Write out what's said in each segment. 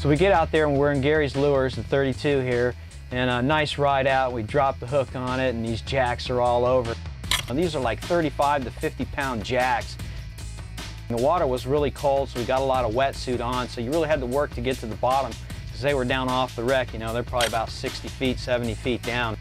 So we get out there and we're in Gary's lures, the 32 here, and a nice ride out. We drop the hook on it and these jacks are all over. And these are like 35 to 50 pound jacks. And the water was really cold, so we got a lot of wetsuit on, so you really had to work to get to the bottom because they were down off the wreck. You know, they're probably about 60 feet, 70 feet down.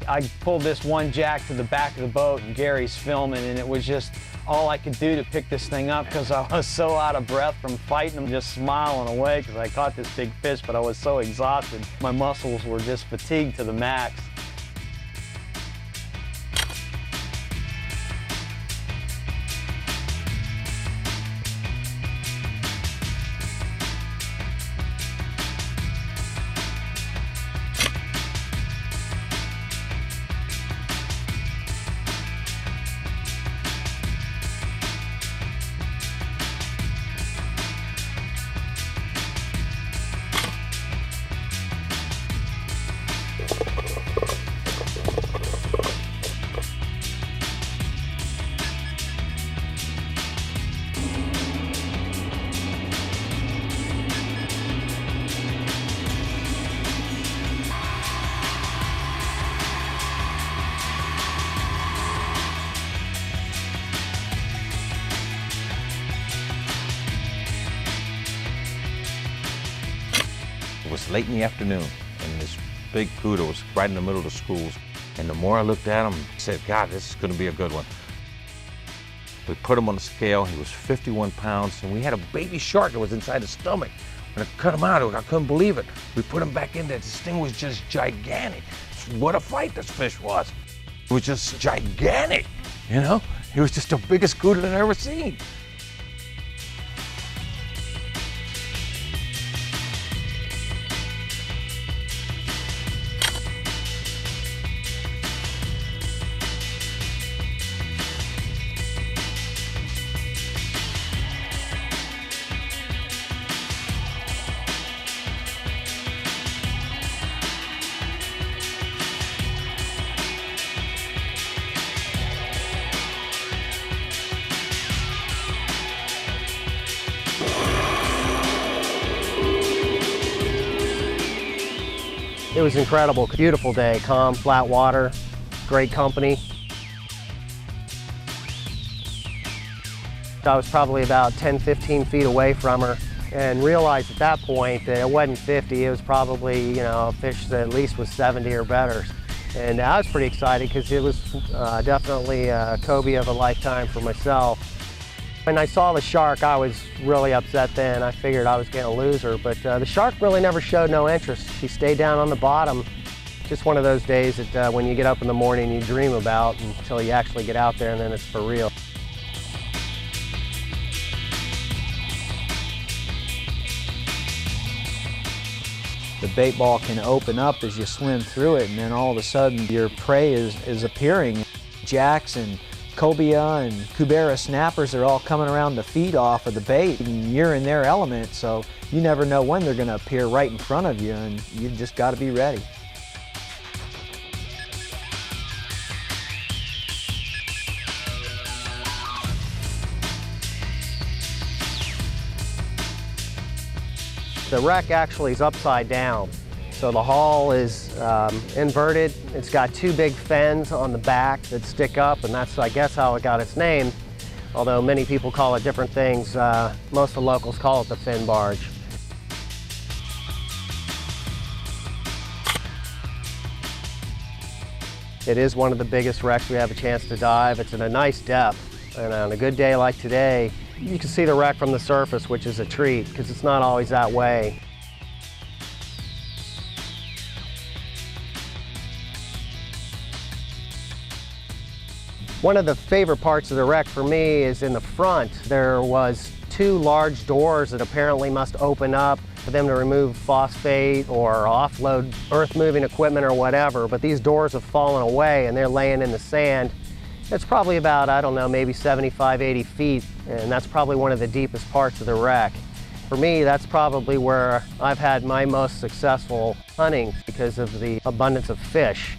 I pulled this one jack to the back of the boat and Gary's filming, and it was just all I could do to pick this thing up because I was so out of breath from fighting them, just smiling away because I caught this big fish, but I was so exhausted. My muscles were just fatigued to the max. It was late in the afternoon, and this big cooter was right in the middle of the schools. And the more I looked at him, I said, God, this is going to be a good one. We put him on the scale. He was 51 pounds, and we had a baby shark that was inside his stomach. When I cut him out, I couldn't believe it. We put him back in there. This thing was just gigantic. What a fight this fish was. It was just gigantic, you know? He was just the biggest cooter I've ever seen. It was incredible, beautiful day, calm, flat water, great company. I was probably about 10, 15 feet away from her and realized at that point that it wasn't 50, it was probably, you know, a fish that at least was 70 or better. And I was pretty excited because it was definitely a cobia of a lifetime for myself. When I saw the shark, I was really upset then. I figured I was going to lose her, but the shark really never showed no interest. She stayed down on the bottom. Just one of those days that when you get up in the morning you dream about until you actually get out there and then it's for real. The bait ball can open up as you swim through it, and then all of a sudden your prey is appearing. Jacks and cobia and cobia snappers are all coming around to feed off of the bait, and you're in their element, so you never know when they're going to appear right in front of you, and you just got to be ready. The wreck actually is upside down. So the hull is inverted. It's got two big fins on the back that stick up, and that's, I guess, how it got its name. Although many people call it different things, most of the locals call it the fin barge. It is one of the biggest wrecks we have a chance to dive. It's at a nice depth, and on a good day like today, you can see the wreck from the surface, which is a treat, because it's not always that way. One of the favorite parts of the wreck for me is in the front. There was two large doors that apparently must open up for them to remove phosphate or offload earth-moving equipment or whatever, but these doors have fallen away and they're laying in the sand. It's probably about, I don't know, maybe 75, 80 feet, and that's probably one of the deepest parts of the wreck. For me, that's probably where I've had my most successful hunting because of the abundance of fish.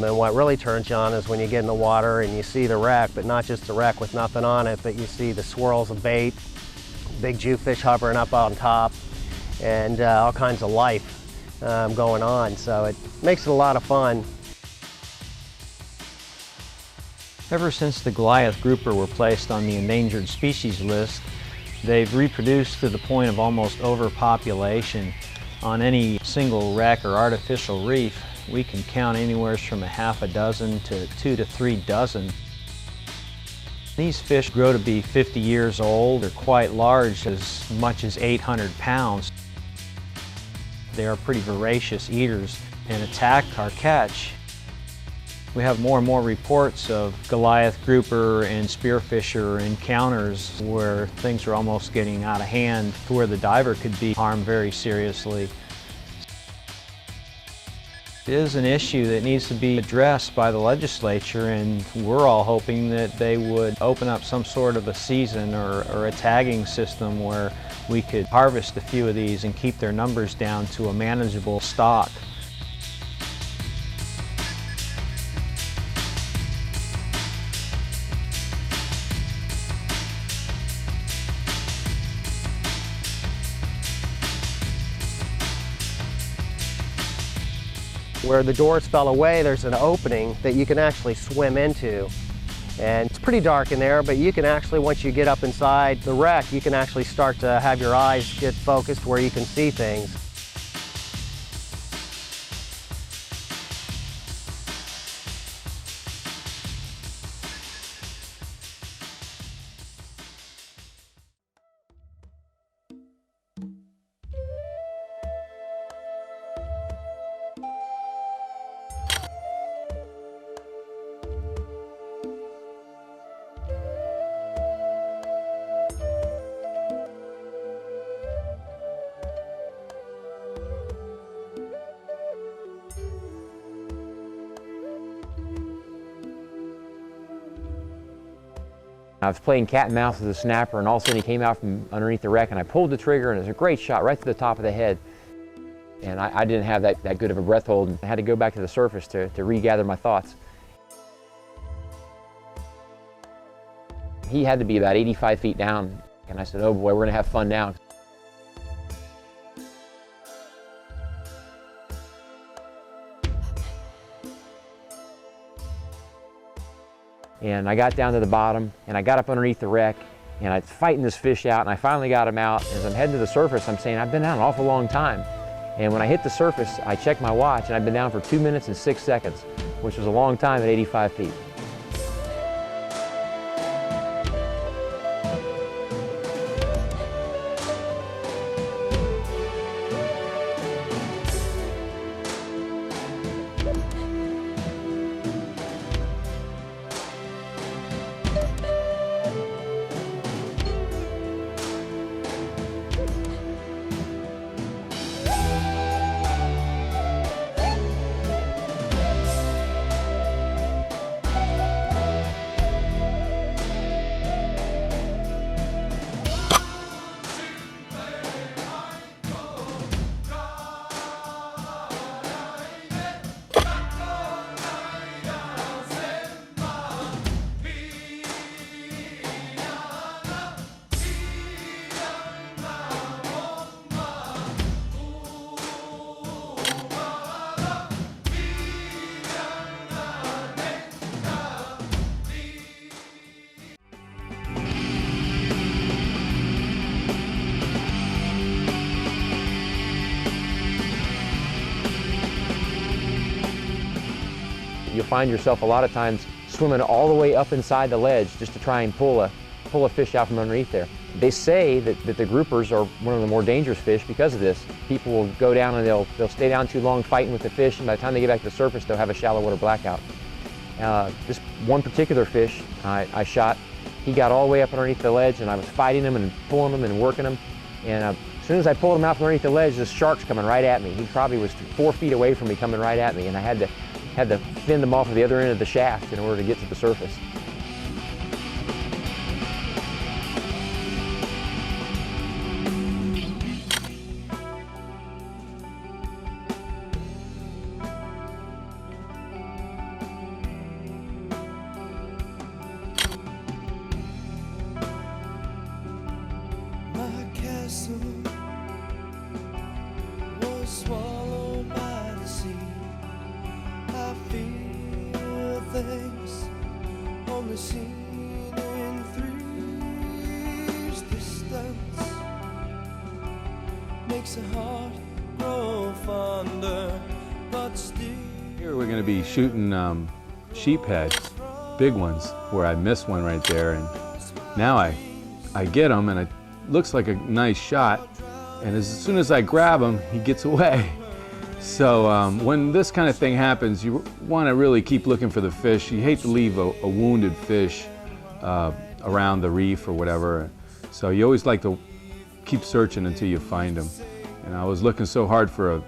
And what really turns you on is when you get in the water and you see the wreck, but not just the wreck with nothing on it, but you see the swirls of bait, big jewfish hovering up on top, and all kinds of life going on. So it makes it a lot of fun. Ever since the Goliath grouper were placed on the endangered species list, they've reproduced to the point of almost overpopulation. On any single wreck or artificial reef, we can count anywhere from a half a dozen to 2 to 3 dozen. These fish grow to be 50 years old. They're quite large, as much as 800 pounds. They are pretty voracious eaters and attack our catch. We have more and more reports of Goliath grouper and spearfisher encounters where things are almost getting out of hand to where the diver could be harmed very seriously. It is an issue that needs to be addressed by the legislature, and we're all hoping that they would open up some sort of a season or a tagging system where we could harvest a few of these and keep their numbers down to a manageable stock. Where the doors fell away, there's an opening that you can actually swim into. And it's pretty dark in there, but you can actually, once you get up inside the wreck, you can actually start to have your eyes get focused where you can see things. I was playing cat and mouse with a snapper, and all of a sudden he came out from underneath the wreck, and I pulled the trigger, and it was a great shot right to the top of the head. And I didn't have that good of a breath hold, and I had to go back to the surface to regather my thoughts. He had to be about 85 feet down, and I said, oh boy, we're gonna have fun now. And I got down to the bottom, and I got up underneath the wreck, and I was fighting this fish out, and I finally got him out. As I'm heading to the surface, I'm saying, I've been down an awful long time. And when I hit the surface, I checked my watch, and I've been down for 2 minutes and 6 seconds, which was a long time at 85 feet. You'll find yourself a lot of times swimming all the way up inside the ledge just to try and pull a fish out from underneath there. They say that the groupers are one of the more dangerous fish because of this. People will go down and they'll stay down too long fighting with the fish, and by the time they get back to the surface, they'll have a shallow water blackout. This one particular fish I shot, he got all the way up underneath the ledge, and I was fighting him and pulling him and working him. And as soon as I pulled him out from underneath the ledge, this shark's coming right at me. He probably was 4 feet away from me coming right at me, and I had to fend him off at the other end of the shaft in order to get to the surface. vessel was swallowed by the sea. I feel things only seen in threes. Distance makes a heart grow fonder, but still. Here we're going to be shooting sheephead, big ones, where I missed one right there, and now I get him, and it looks like a nice shot, and as soon as I grab him, he gets away. So when this kind of thing happens, you want to really keep looking for the fish. You hate to leave a wounded fish around the reef or whatever, so you always like to keep searching until you find him. And I was looking so hard for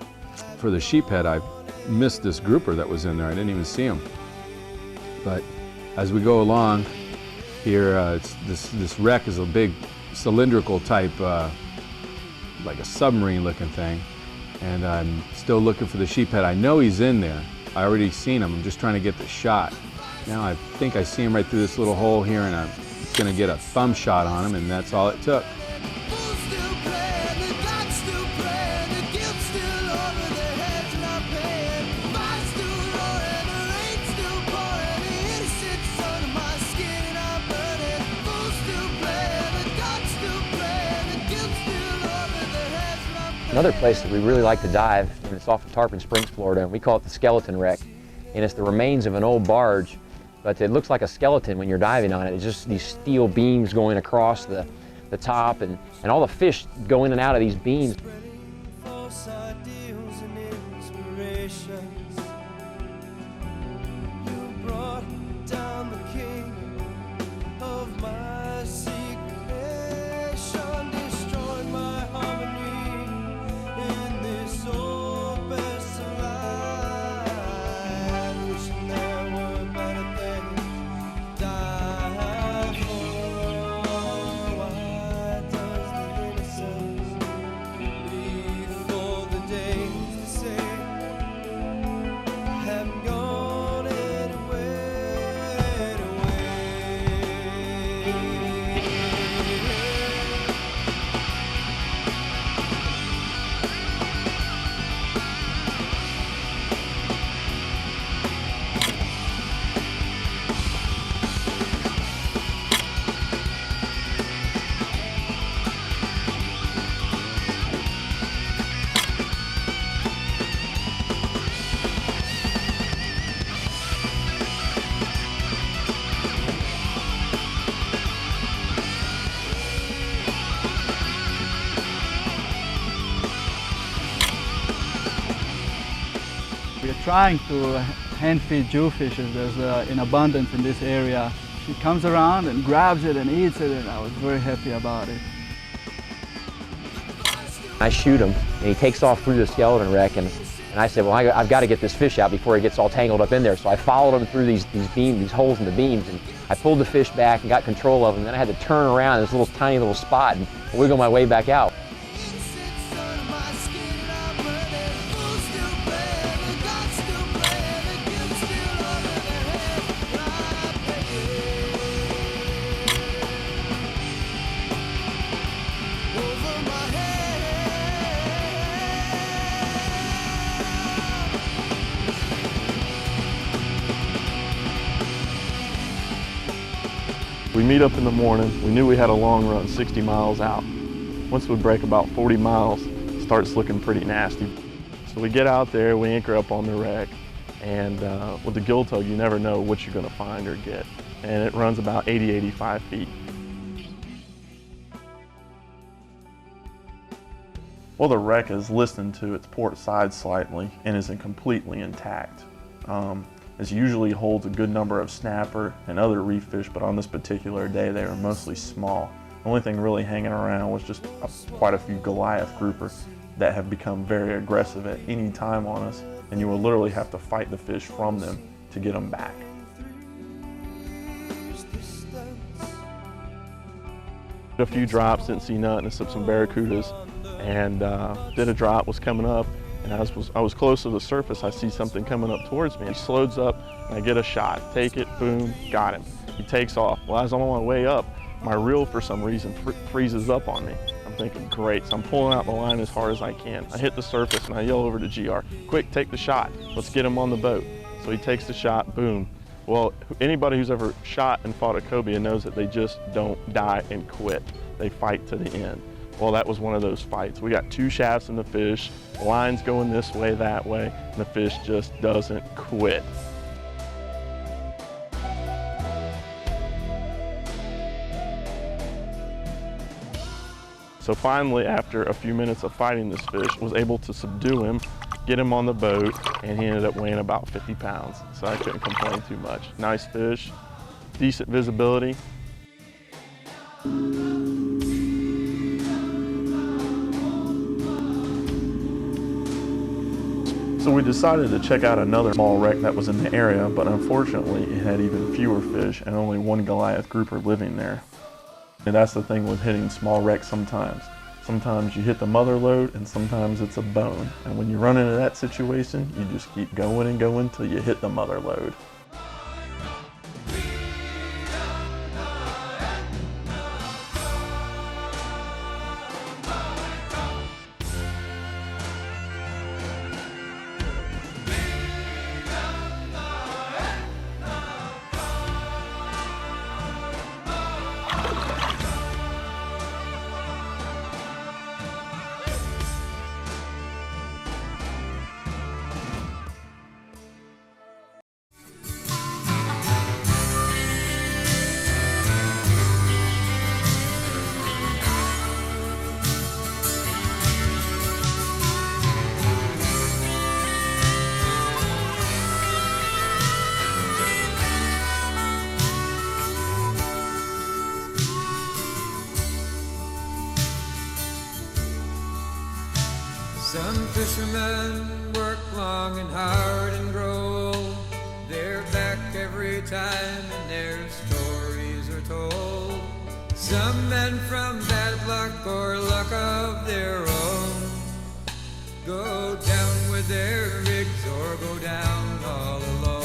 the sheephead, I missed this grouper that was in there. I didn't even see him. But as we go along here, this wreck is a big cylindrical type, like a submarine looking thing. And I'm still looking for the sheephead. I know he's in there. I already seen him. I'm just trying to get the shot. Now I think I see him right through this little hole here, and I'm gonna get a thumb shot on him, and that's all it took. Another place that we really like to dive, and it's off of Tarpon Springs, Florida, and we call it the skeleton wreck. And it's the remains of an old barge, but it looks like a skeleton when you're diving on it. It's just these steel beams going across the top, and all the fish go in and out of these beams. We are trying to hand feed jewfishes. There's in abundance in this area. She comes around and grabs it and eats it, and I was very happy about it. I shoot him, and he takes off through the skeleton wreck, and I said, well, I've got to get this fish out before he gets all tangled up in there. So I followed him through these holes in the beams, and I pulled the fish back and got control of him. Then I had to turn around this little tiny little spot and wiggle my way back out. We meet up in the morning. We knew we had a long run, 60 miles out. Once we break about 40 miles, it starts looking pretty nasty. So we get out there, we anchor up on the wreck, and with the gill tug, you never know what you're gonna find or get. And it runs about 80, 85 feet. Well, the wreck is listed to its port side slightly and isn't completely intact. This usually holds a good number of snapper and other reef fish, but on this particular day they were mostly small. The only thing really hanging around was just quite a few Goliath grouper that have become very aggressive at any time on us, and you will literally have to fight the fish from them to get them back. A few drops, didn't see nothing except some barracudas, and did a drop, was coming up, and I was close to the surface. I see something coming up towards me. He slows up, and I get a shot. Take it, boom, got him. He takes off. Well, as I'm on my way up, my reel for some reason freezes up on me. I'm I'm thinking, great, so I'm pulling out the line as hard as I can. I hit the surface and I yell over to GR, quick, take the shot. Let's get him on the boat. So he takes the shot, boom. Well, anybody who's ever shot and fought a cobia knows that they just don't die and quit. They fight to the end. Well, that was one of those fights. We got 2 shafts in the fish, the line's going this way, that way, and the fish just doesn't quit. So finally, after a few minutes of fighting this fish, was able to subdue him, get him on the boat, and he ended up weighing about 50 pounds. So I couldn't complain too much. Nice fish, decent visibility. So we decided to check out another small wreck that was in the area, but unfortunately it had even fewer fish and only 1 Goliath grouper living there. And that's the thing with hitting small wrecks sometimes. Sometimes you hit the mother lode and sometimes it's a bone. And when you run into that situation, you just keep going and going till you hit the mother lode. Some fishermen work long and hard and grow old. They're back every time and their stories are told. Some men from bad luck or luck of their own go down with their rigs or go down all alone.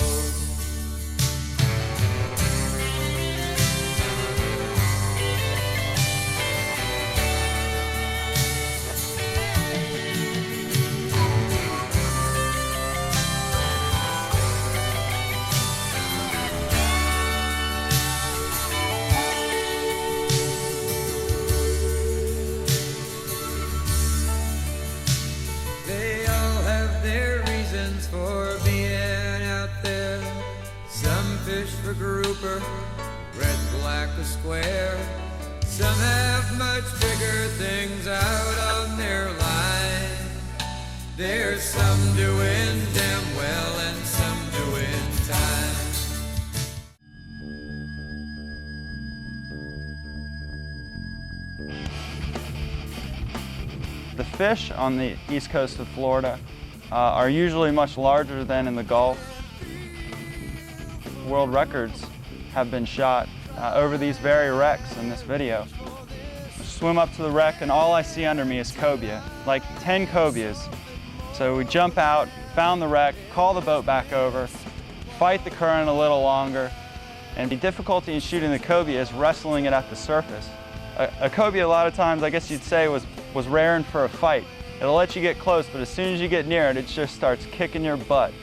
For being out there, some fish for grouper, red, black, or square. Some have much bigger things out on their line. There's some doing damn well and some doing time. The fish on the east coast of Florida are usually much larger than in the Gulf. World records have been shot over these very wrecks in this video. I swim up to the wreck and all I see under me is cobia, like 10 cobias. So we jump out, found the wreck, call the boat back over, fight the current a little longer, and the difficulty in shooting the cobia is wrestling it at the surface. A cobia, a lot of times, I guess you'd say, was raring for a fight. It'll let you get close, but as soon as you get near it, it just starts kicking your butt.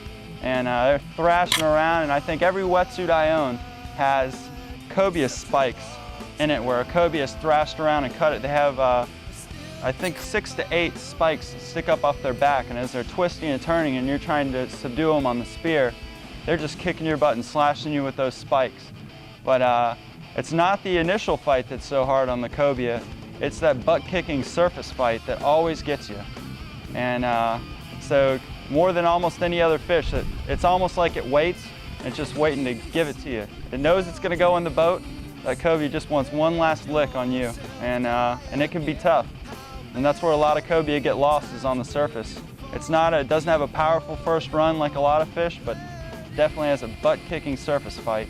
And they're thrashing around, and I think every wetsuit I own has cobia spikes in it, where a cobia is thrashed around and cut it. They have, I think, 6 to 8 spikes stick up off their back, and as they're twisting and turning and you're trying to subdue them on the spear, they're just kicking your butt and slashing you with those spikes. But it's not the initial fight that's so hard on the cobia. It's that butt-kicking surface fight that always gets you. And so more than almost any other fish, it's almost like it waits. It's just waiting to give it to you. It knows it's gonna go in the boat. That cobia just wants one last lick on you. And it can be tough. And that's where a lot of cobia get lost, is on the surface. It doesn't have a powerful first run like a lot of fish, but definitely has a butt-kicking surface fight.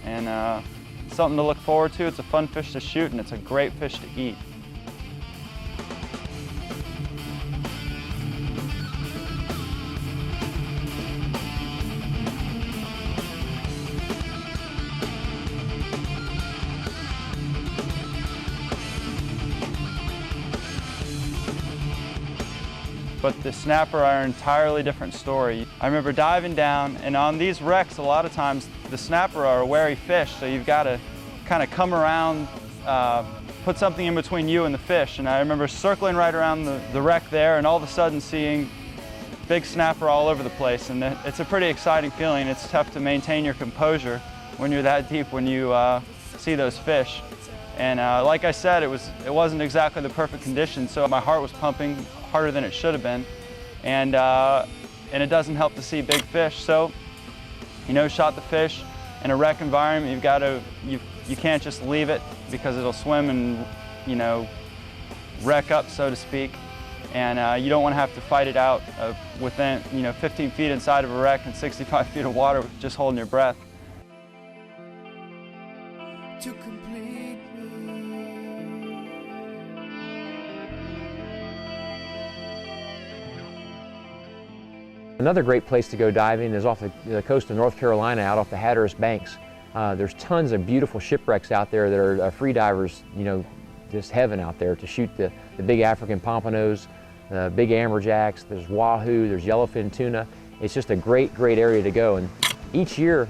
And something to look forward to. It's a fun fish to shoot, and it's a great fish to eat. but the snapper are an entirely different story. I remember diving down, and on these wrecks, a lot of times the snapper are a wary fish, so you've got to kind of come around, put something in between you and the fish. And I remember circling right around the wreck there, and all of a sudden seeing big snapper all over the place, and it's a pretty exciting feeling. It's tough to maintain your composure when you're that deep when you see those fish. And like I said, it wasn't exactly the perfect condition, so my heart was pumping harder than it should have been, and it doesn't help to see big fish. So, you know, shot the fish in a wreck environment. You can't just leave it because it'll swim and, you know, wreck up, so to speak. And you don't want to have to fight it out within, you know, 15 feet inside of a wreck and 65 feet of water just holding your breath. Another great place to go diving is off the coast of North Carolina, out off the Hatteras banks. There's tons of beautiful shipwrecks out there that are free divers, you know, just heaven out there to shoot the big African pompanos, the big amberjacks. There's wahoo, there's yellowfin tuna. It's just a great area to go. And each year,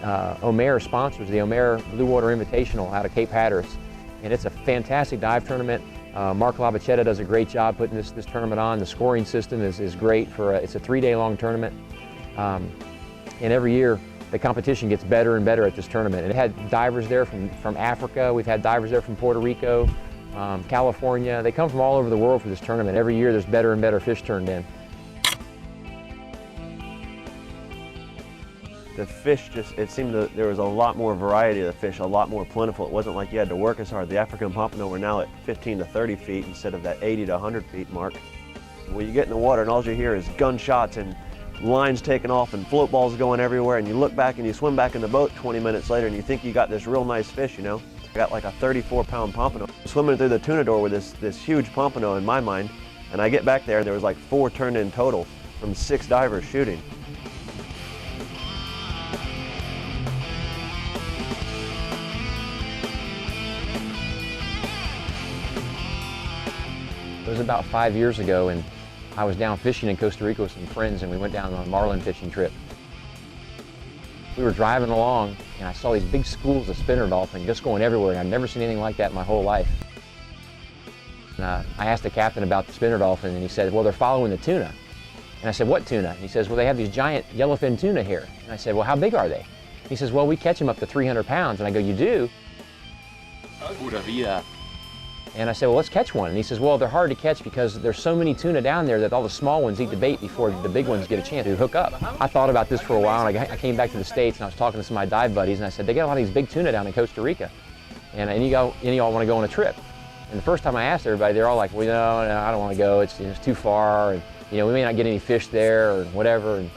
Omer sponsors the Omer Bluewater Invitational out of Cape Hatteras, and it's a fantastic dive tournament. Mark Labachetta does a great job putting this tournament on. The scoring system is great for it's a 3-day long tournament, and every year the competition gets better and better at this tournament. And it had divers there from Africa. We've had divers there from Puerto Rico, California. They come from all over the world for this tournament. Every year there's better and better fish turned in. The fish it seemed that there was a lot more variety of the fish, a lot more plentiful. It wasn't like you had to work as hard. The African pompano were now at 15 to 30 feet instead of that 80 to 100 feet mark. When you get in the water and all you hear is gunshots and lines taking off and float balls going everywhere, and you look back and you swim back in the boat 20 minutes later and you think you got this real nice fish, you know. I got like a 34-pound pompano. Swimming through the tuna door with this huge pompano in my mind, and I get back there and there was like 4 turned in total from 6 divers shooting. It was about 5 years ago, and I was down fishing in Costa Rica with some friends, and we went down on a marlin fishing trip. We were driving along, and I saw these big schools of spinner dolphin just going everywhere, and I'd never seen anything like that in my whole life. And, I asked the captain about the spinner dolphin, and he said, well, they're following the tuna. And I said, what tuna? And he says, well, they have these giant yellowfin tuna here. And I said, well, how big are they? He says, well, we catch them up to 300 pounds. And I go, you do? Pura vida. And I said, well, let's catch one. And he says, well, they're hard to catch because there's so many tuna down there that all the small ones eat the bait before the big ones get a chance to hook up. I thought about this for a while, and I came back to the States, and I was talking to some of my dive buddies, and I said, they got a lot of these big tuna down in Costa Rica. And any of y'all want to go on a trip? And the first time I asked everybody, they're all like, well, no, I don't want to go. It's too far, and we may not get any fish there or whatever. And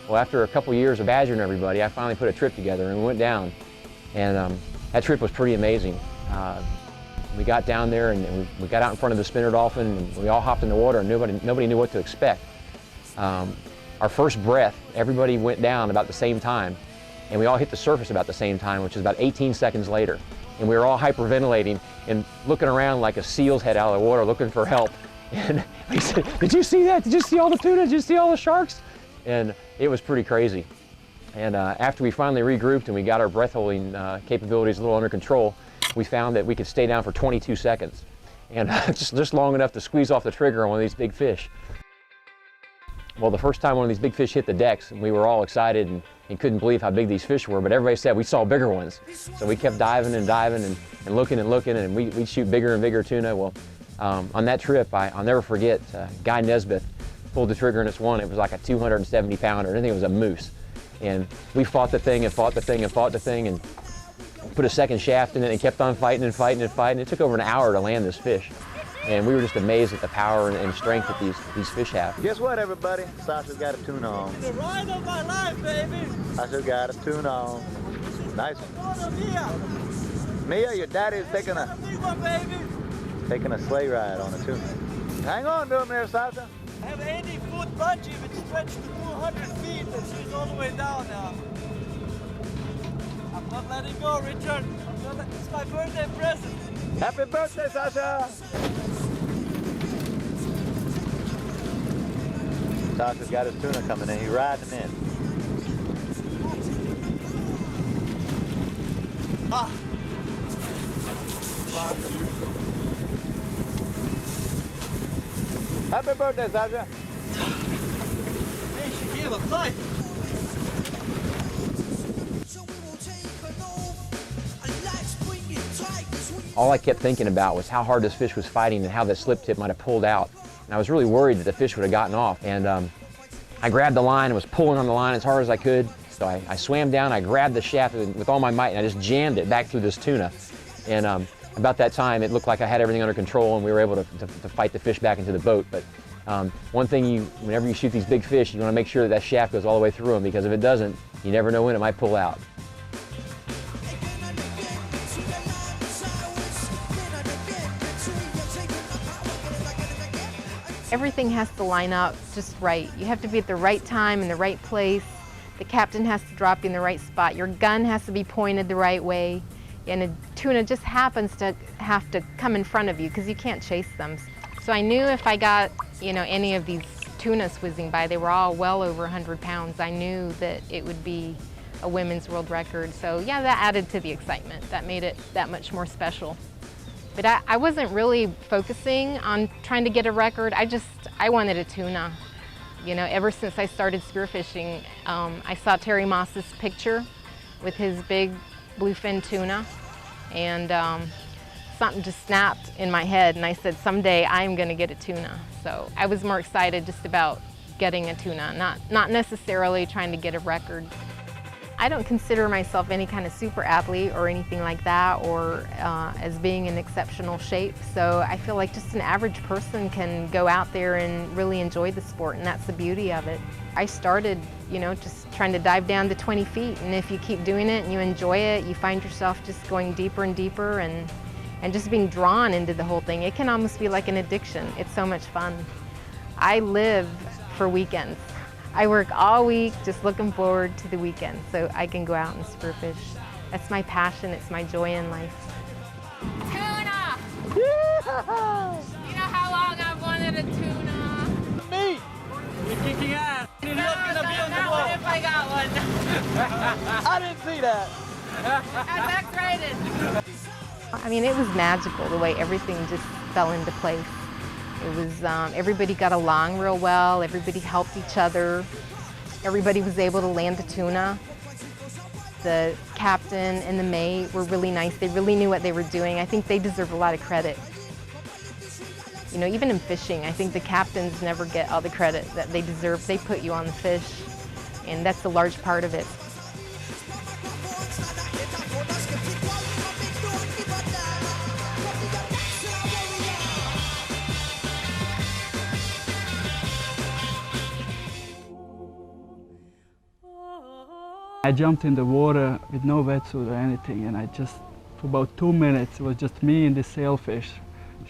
well, after a couple years of badgering everybody, I finally put a trip together, and we went down. And that trip was pretty amazing. We got down there and we got out in front of the spinner dolphin, and we all hopped in the water, and nobody knew what to expect. Our first breath, everybody went down about the same time, and we all hit the surface about the same time, which is about 18 seconds later. And we were all hyperventilating and looking around like a seal's head out of the water looking for help. And we said, did you see that? Did you see all the tuna? Did you see all the sharks? And it was pretty crazy. And after we finally regrouped and we got our breath holding capabilities a little under control, we found that we could stay down for 22 seconds, and just long enough to squeeze off the trigger on one of these big fish. Well, the first time one of these big fish hit the decks, we were all excited and couldn't believe how big these fish were, but everybody said we saw bigger ones. So we kept diving and diving and looking, and we'd shoot bigger and bigger tuna. Well, on that trip, I'll never forget, Guy Nesbitt pulled the trigger on this one. It was like a 270-pounder. I think it was a moose. And we fought the thing and fought the thing and fought the thing, and put a second shaft in it and kept on fighting and fighting and fighting. It took over an hour to land this fish. And we were just amazed at the power and strength that these fish have. Guess what, everybody? Sasha's got a tuna on. The ride of my life, baby. Sasha's got a tuna on. Nice one. Mia, your daddy is taking a sleigh ride on a tuna. Hang on to him there, Sasha. I have 80-foot bungee which stretched to 200 feet, and she's all the way down now. I'm not letting go, Richard. It's my birthday present. Happy birthday, Sasha! Tasha's got his tuna coming in. He's riding him in. Ah. Happy birthday, Sasha. Hey, she gave a fight. All I kept thinking about was how hard this fish was fighting and how that slip tip might have pulled out. And I was really worried that the fish would have gotten off. And I grabbed the line and was pulling on the line as hard as I could. So I swam down, I grabbed the shaft with all my might, and I just jammed it back through this tuna. And about that time, it looked like I had everything under control, and we were able to fight the fish back into the boat. But one thing, whenever you shoot these big fish, you want to make sure that that shaft goes all the way through them, because if it doesn't, you never know when it might pull out. Everything has to line up just right. You have to be at the right time in the right place. The captain has to drop you in the right spot. Your gun has to be pointed the right way. And a tuna just happens to have to come in front of you because you can't chase them. So I knew if I got, any of these tunas whizzing by, they were all well over 100 pounds. I knew that it would be a women's world record. So yeah, that added to the excitement. That made it that much more special. But I wasn't really focusing on trying to get a record. I wanted a tuna. Ever since I started spearfishing, I saw Terry Moss's picture with his big bluefin tuna, and something just snapped in my head, and I said, someday I'm gonna get a tuna. So I was more excited just about getting a tuna, not necessarily trying to get a record. I don't consider myself any kind of super athlete or anything like that, or as being in exceptional shape. So I feel like just an average person can go out there and really enjoy the sport, and that's the beauty of it. I started, just trying to dive down to 20 feet, and if you keep doing it and you enjoy it, you find yourself just going deeper and deeper and just being drawn into the whole thing. It can almost be like an addiction. It's so much fun. I live for weekends. I work all week just looking forward to the weekend so I can go out and spearfish. That's my passion, it's my joy in life. Tuna! Yeah! You know how long I've wanted a tuna? Me! You're kicking ass. You're not gonna be on the wall. If I got one. I didn't see that. That's X-rated. I mean, it was magical the way everything just fell into place. It was, everybody got along real well, everybody helped each other, everybody was able to land the tuna. The captain and the mate were really nice, they really knew what they were doing. I think they deserve a lot of credit. Even in fishing, I think the captains never get all the credit that they deserve. They put you on the fish, and that's a large part of it. I jumped in the water with no wetsuit or anything, and for about 2 minutes, it was just me and this sailfish.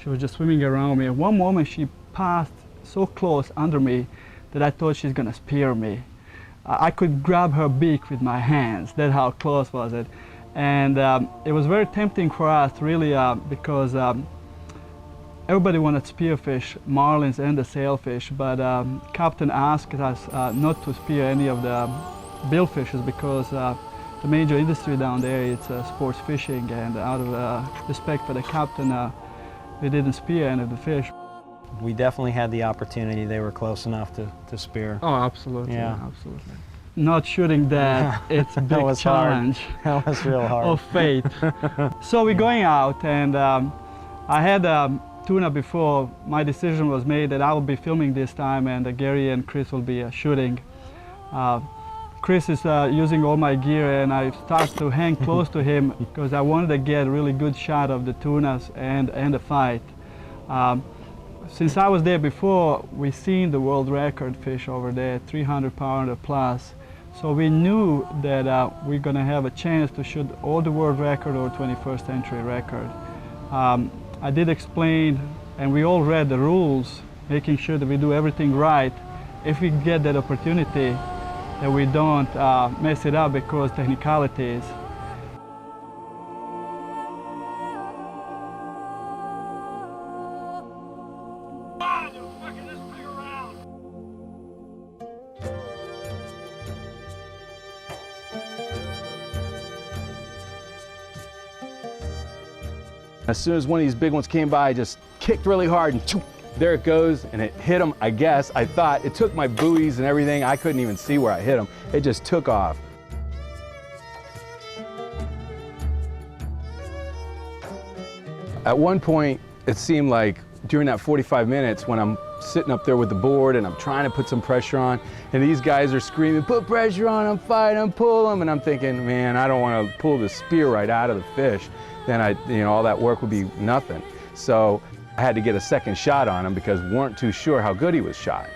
She was just swimming around me. At one moment, she passed so close under me that I thought she's gonna spear me. I could grab her beak with my hands. That's how close was it. And it was very tempting for us, really, because everybody wanted spearfish, marlins and the sailfish, but Captain asked us not to spear any of the billfishes because the major industry down there is sports fishing, and out of respect for the captain, we didn't spear any of the fish. We definitely had the opportunity. They were close enough to spear. Oh, absolutely, yeah. Absolutely. Not shooting that, it's a big was challenge. Hard. That was real hard. Of fate. So we're going out, and I had tuna before. My decision was made that I will be filming this time, and Gary and Chris will be shooting. Chris is using all my gear, and I start to hang close to him because I wanted to get a really good shot of the tunas and the fight. Since I was there before, we seen the world record fish over there, 300-pounder plus. So we knew that we're going to have a chance to shoot all the world record or 21st century record. I did explain, and we all read the rules, making sure that we do everything right. If we get that opportunity, that we don't mess it up because technicalities. As soon as one of these big ones came by, I just kicked really hard and choo, there it goes, and it hit him, I guess. I thought it took my buoys and everything. I couldn't even see where I hit him. It just took off. At one point, it seemed like during that 45 minutes when I'm sitting up there with the board and I'm trying to put some pressure on, and these guys are screaming, put pressure on them, fight them, pull them, and I'm thinking, man, I don't want to pull the spear right out of the fish. Then all that work would be nothing. So I had to get a second shot on him because we weren't too sure how good he was shot.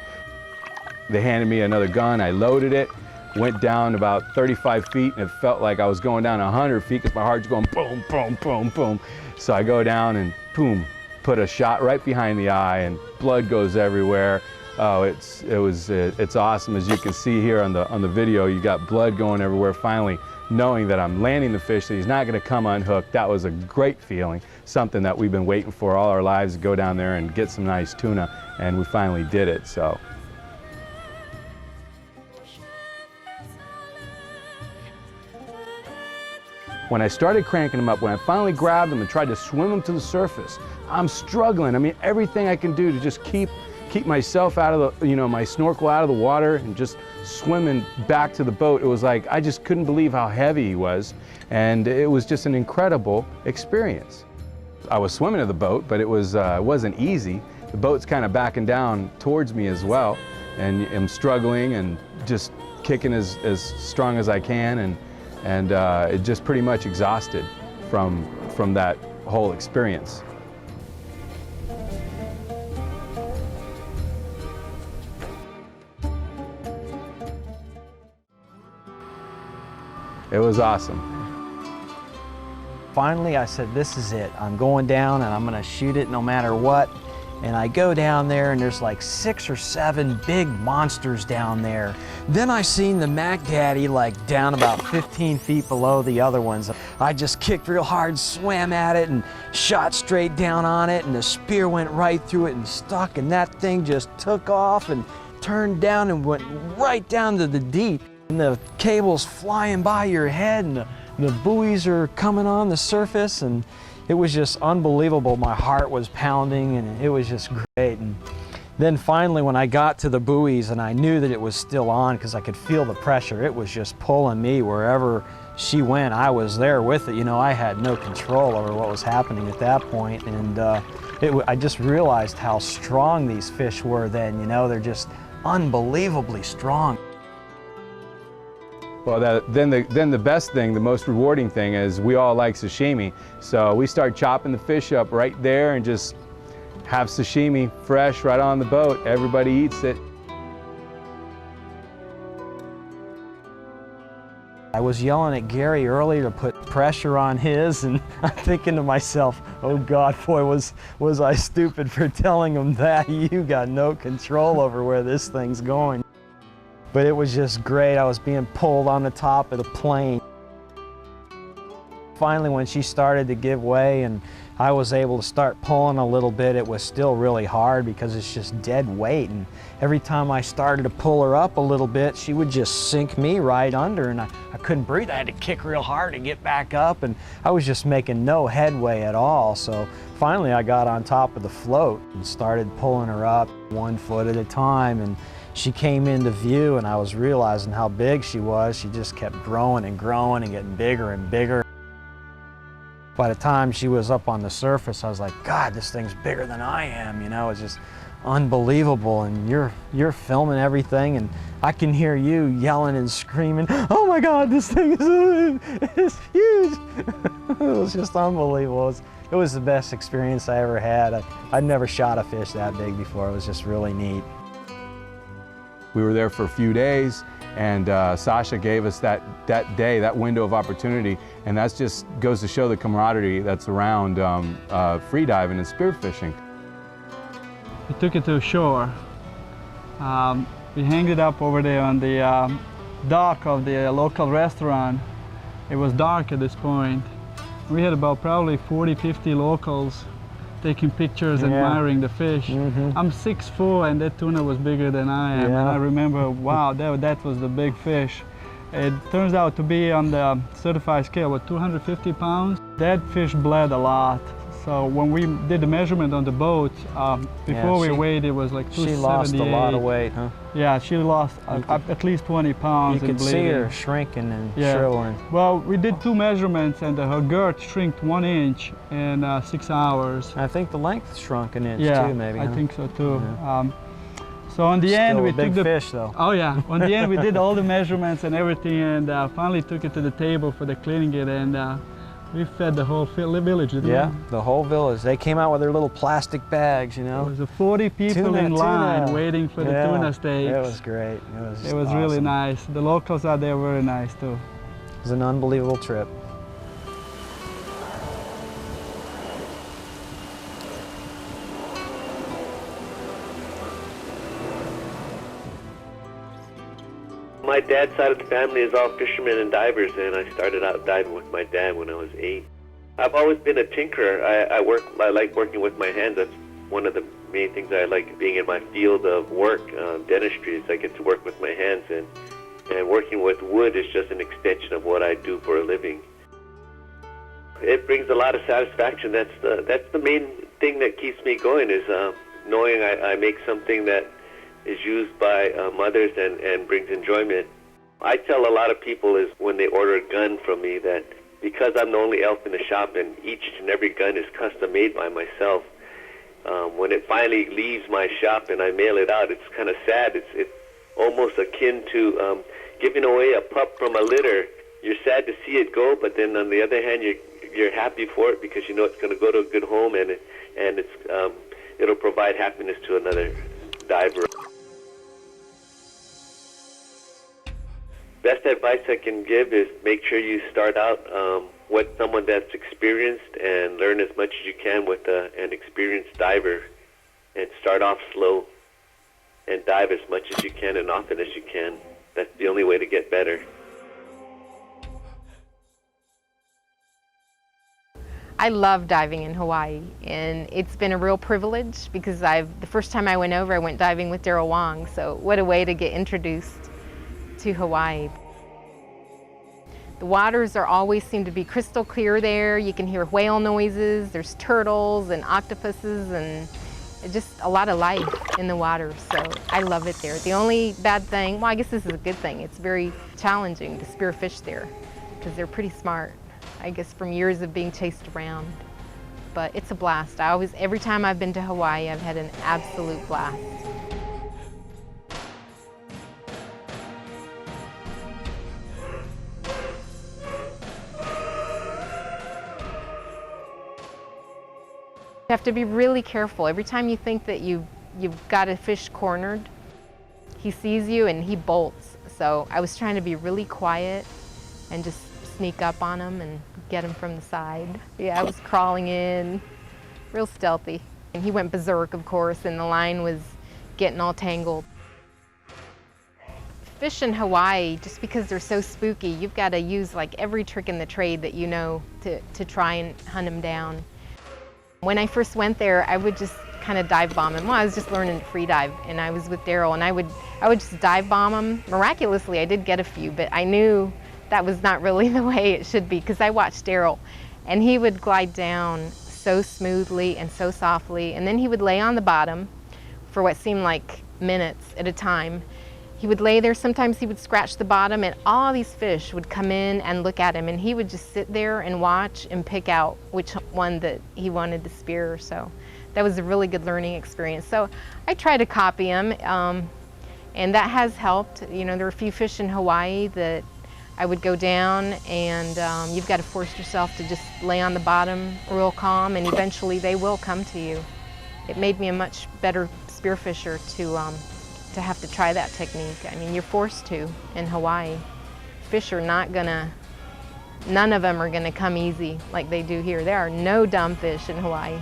They handed me another gun, I loaded it, went down about 35 feet, and it felt like I was going down 100 feet because my heart's going boom, boom, boom, boom. So I go down and boom, put a shot right behind the eye, and blood goes everywhere. Oh, it's awesome. As you can see here on the video, you got blood going everywhere. Finally, knowing that I'm landing the fish, that he's not going to come unhooked, that was a great feeling. Something that we've been waiting for all our lives, to go down there and get some nice tuna, and we finally did it. So. When I started cranking them up, when I finally grabbed them and tried to swim them to the surface, I'm struggling. I mean, everything I can do to just keep myself out of the, my snorkel out of the water and just swimming back to the boat. It was like, I just couldn't believe how heavy he was. And it was just an incredible experience. I was swimming to the boat, but it wasn't easy. The boat's kind of backing down towards me as well. And I'm struggling and just kicking as strong as I can. And it just pretty much exhausted from that whole experience. It was awesome. Finally, I said, this is it. I'm going down and I'm gonna shoot it no matter what. And I go down there and there's like 6 or 7 big monsters down there. Then I seen the Mac Daddy like down about 15 feet below the other ones. I just kicked real hard, swam at it and shot straight down on it, and the spear went right through it and stuck, and that thing just took off and turned down and went right down to the deep. And the cable's flying by your head and the buoys are coming on the surface, and it was just unbelievable. My heart was pounding and it was just great. And then finally when I got to the buoys and I knew that it was still on because I could feel the pressure, it was just pulling me wherever she went. I was there with it. I had no control over what was happening at that point. And I just realized how strong these fish were then. They're just unbelievably strong. Well, then the best thing, the most rewarding thing is we all like sashimi. So we start chopping the fish up right there and just have sashimi fresh right on the boat. Everybody eats it. I was yelling at Gary earlier to put pressure on his, and I'm thinking to myself, oh God, boy, was I stupid for telling him that. You got no control over where this thing's going. But it was just great. I was being pulled on the top of the plane. Finally, when she started to give way and I was able to start pulling a little bit, it was still really hard because it's just dead weight. And every time I started to pull her up a little bit, she would just sink me right under, and I couldn't breathe. I had to kick real hard to get back up, and I was just making no headway at all. So finally, I got on top of the float and started pulling her up 1 foot at a time. And she came into view and I was realizing how big she was. She just kept growing and growing and getting bigger and bigger. By the time she was up on the surface, I was like, God, this thing's bigger than I am. It's just unbelievable. And you're filming everything and I can hear you yelling and screaming, oh my God, this thing is huge. It was just unbelievable. It was the best experience I ever had. I'd never shot a fish that big before. It was just really neat. We were there for a few days, and Sasha gave us that day, that window of opportunity, and that just goes to show the camaraderie that's around freediving and spearfishing. We took it to shore. We hung it up over there on the dock of the local restaurant. It was dark at this point. We had about probably 40, 50 locals taking pictures, admiring the fish. I'm 6'4", and that tuna was bigger than I am. And I remember, wow, that was the big fish. It turns out to be on the certified scale, 250 pounds. That fish bled a lot. So when we did the measurement on the boat, before we weighed, it was like 278. She lost a lot of weight, huh? Yeah, she lost at least 20 pounds. You could see her shrinking and shriveling. Well, we did 2 measurements, and her girth shrinked 1 inch in 6 hours. I think the length shrunk an inch too, maybe. I huh? think so too. Yeah. So on the end, we big took the fish, though. Oh yeah, on the end we did all the measurements and everything, and finally took it to the table for the cleaning it, and we fed the whole village. Yeah, the whole village. They came out with their little plastic bags, you know. There was 40 people in line waiting for the tuna steaks. It was great. It was awesome. Really nice. The locals out there were very nice too. It was an unbelievable trip. My dad's side of the family is all fishermen and divers, and I started out diving with my dad when I was 8. I've always been a tinkerer. I like working with my hands. That's one of the main things I like being in my field of work, dentistry, is I get to work with my hands, and working with wood is just an extension of what I do for a living. It brings a lot of satisfaction. That's the main thing that keeps me going, is knowing I make something that is used by others and brings enjoyment. I tell a lot of people is when they order a gun from me that because I'm the only elf in the shop and each and every gun is custom made by myself, when it finally leaves my shop and I mail it out, it's kind of sad. It's almost akin to giving away a pup from a litter. You're sad to see it go, but then on the other hand, you're happy for it because you know it's going to go to a good home, and it'll provide happiness to another diver. Best advice I can give is make sure you start out with someone that's experienced and learn as much as you can with an experienced diver, and start off slow and dive as much as you can and often as you can. That's the only way to get better. I love diving in Hawaii, and it's been a real privilege because the first time I went over, I went diving with Daryl Wong, so what a way to get introduced to Hawaii. The waters always seem to be crystal clear there. You can hear whale noises, there's turtles and octopuses, and just a lot of life in the water, so I love it there. The only bad thing, well, I guess this is a good thing, it's very challenging to spearfish there because they're pretty smart, I guess from years of being chased around. But it's a blast. Every time I've been to Hawaii, I've had an absolute blast. You have to be really careful. Every time you think that you've got a fish cornered, he sees you and he bolts. So I was trying to be really quiet and just sneak up on him and get him from the side. Yeah, I was crawling in, real stealthy. And he went berserk, of course, and the line was getting all tangled. Fish in Hawaii, just because they're so spooky, you've got to use like every trick in the trade that you know to try and hunt them down. When I first went there, I would just kind of dive bomb him. Well, I was just learning to free dive, and I was with Daryl, and I would just dive bomb him. Miraculously, I did get a few, but I knew that was not really the way it should be because I watched Daryl, and he would glide down so smoothly and so softly, and then he would lay on the bottom for what seemed like minutes at a time. He would lay there, sometimes he would scratch the bottom, and all these fish would come in and look at him, and he would just sit there and watch and pick out which one that he wanted to spear. So that was a really good learning experience. So I try to copy him, and that has helped. You know, there are a few fish in Hawaii that I would go down, and you've got to force yourself to just lay on the bottom real calm, and eventually they will come to you. It made me a much better spearfisher to have to try that technique. I mean, you're forced to in Hawaii. Fish are not gonna, none of them are gonna come easy like they do here. There are no dumb fish in Hawaii.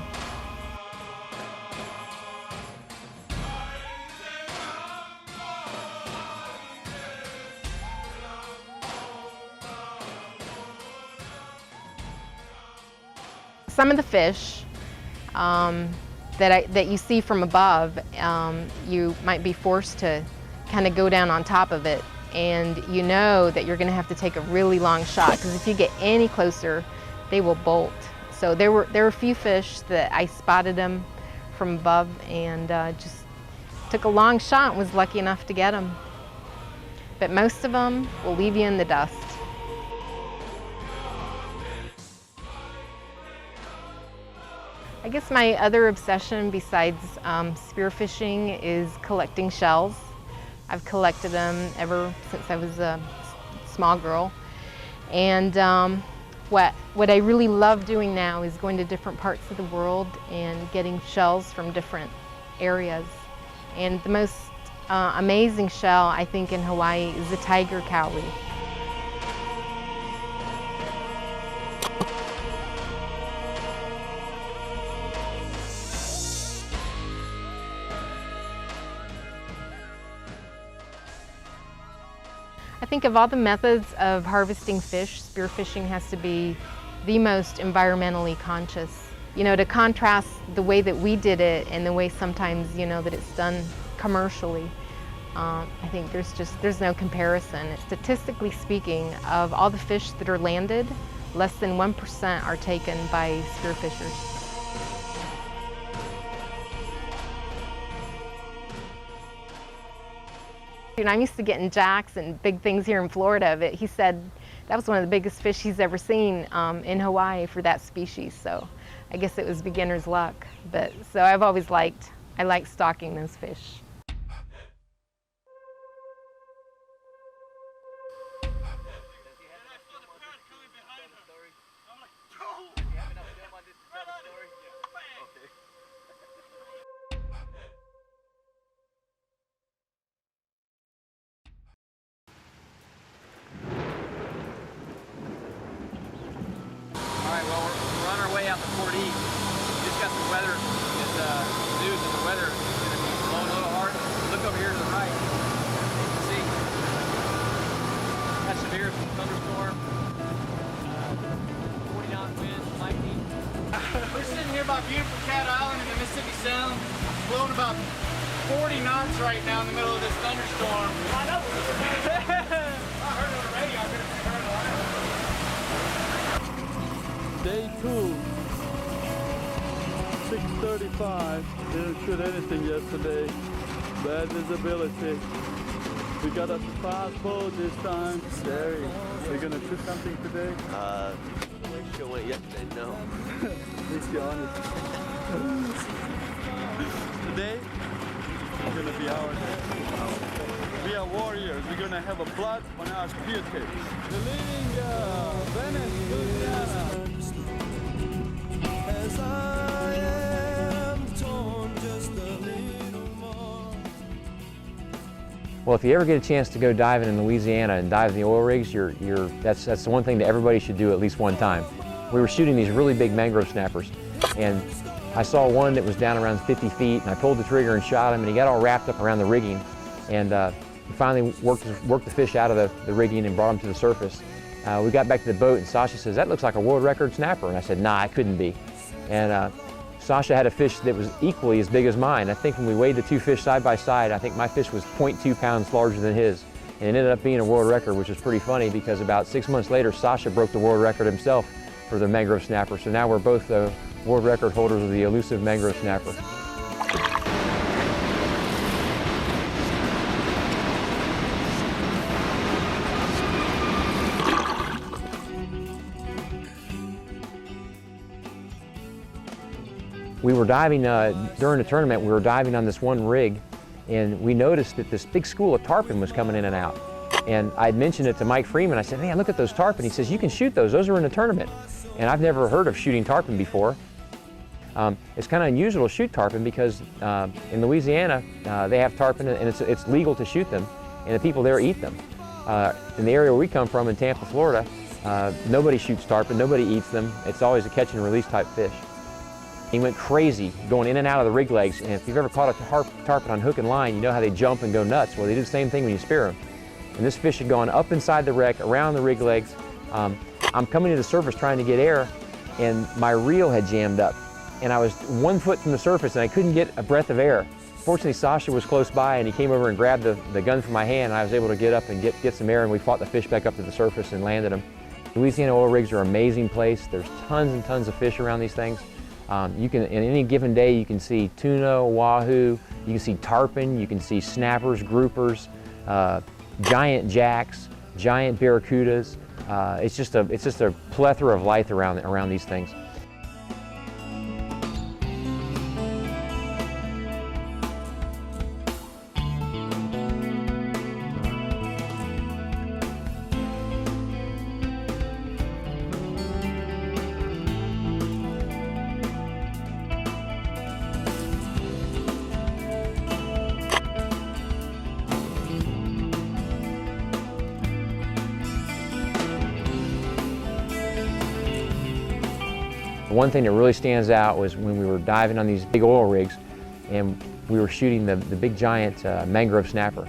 Some of the fish that you see from above, you might be forced to kind of go down on top of it, and you know that you're going to have to take a really long shot because if you get any closer, they will bolt. So there were a few fish that I spotted them from above and just took a long shot and was lucky enough to get them. But most of them will leave you in the dust. I guess my other obsession besides spearfishing is collecting shells. I've collected them ever since I was a small girl. And what I really love doing now is going to different parts of the world and getting shells from different areas. And the most amazing shell, I think, in Hawaii is the tiger cowrie. I think of all the methods of harvesting fish, spearfishing has to be the most environmentally conscious. You know, to contrast the way that we did it and the way sometimes, you know, that it's done commercially, I think there's no comparison. Statistically speaking, of all the fish that are landed, less than 1% are taken by spearfishers. You know, I'm used to getting jacks and big things here in Florida, but he said that was one of the biggest fish he's ever seen in Hawaii for that species. So I guess it was beginner's luck. But so I've always liked stalking those fish. We're sitting here by beautiful Cat Island in the Mississippi Sound, blowing about 40 knots right now in the middle of this thunderstorm. I know. I heard it on the radio. I could have heard it live. Day 2, 6:35. Didn't shoot anything yesterday. Bad visibility. We got a fast boat this time. Sheri, we're gonna shoot something today? The way show went yesterday, no. Let's be honest. Today, it's gonna be our day. We are warriors. We're gonna have a blood on our spear tips. We're leaving Venice, Louisiana. As I am torn just a little more. Well, if you ever get a chance to go diving in Louisiana and dive in the oil rigs, that's the one thing that everybody should do at least one time. We were shooting these really big mangrove snappers, and I saw one that was down around 50 feet, and I pulled the trigger and shot him, and he got all wrapped up around the rigging, and we finally worked the fish out of the rigging and brought him to the surface. We got back to the boat, and Sasha says, "That looks like a world record snapper," and I said, "Nah, it couldn't be." And Sasha had a fish that was equally as big as mine. I think when we weighed the two fish side by side, I think my fish was 0.2 pounds larger than his. And it ended up being a world record, which was pretty funny because about 6 months later, Sasha broke the world record himself for the mangrove snapper. So now we're both the world record holders of the elusive mangrove snapper. We were diving, during the tournament, we were diving on this one rig, and we noticed that this big school of tarpon was coming in and out. And I'd mentioned it to Mike Freeman. I said, "Man, look at those tarpon." He says, "You can shoot those. Those are in the tournament." And I've never heard of shooting tarpon before. It's kind of unusual to shoot tarpon because in Louisiana, they have tarpon, and it's legal to shoot them, and the people there eat them. In the area where we come from, in Tampa, Florida, nobody shoots tarpon, nobody eats them. It's always a catch and release type fish. He went crazy going in and out of the rig legs, and if you've ever caught a tarpon on hook and line, you know how they jump and go nuts. Well, they do the same thing when you spear them. And this fish had gone up inside the wreck, around the rig legs. I'm coming to the surface trying to get air, and my reel had jammed up. And I was 1 foot from the surface, and I couldn't get a breath of air. Fortunately, Sasha was close by, and he came over and grabbed the gun from my hand, and I was able to get up and get some air, and we fought the fish back up to the surface and landed him. Louisiana oil rigs are an amazing place. There's tons and tons of fish around these things. You can, in any given day, you can see tuna, wahoo, you can see tarpon, you can see snappers, groupers, giant jacks, giant barracudas. It's just a plethora of life around these things. One thing that really stands out was when we were diving on these big oil rigs and we were shooting the big giant mangrove snapper.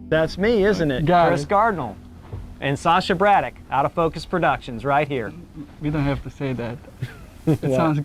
That's me, isn't it? Chris Gardinal and Sasha Braddock, Out of Focus Productions, right here. We don't have to say that. It sounds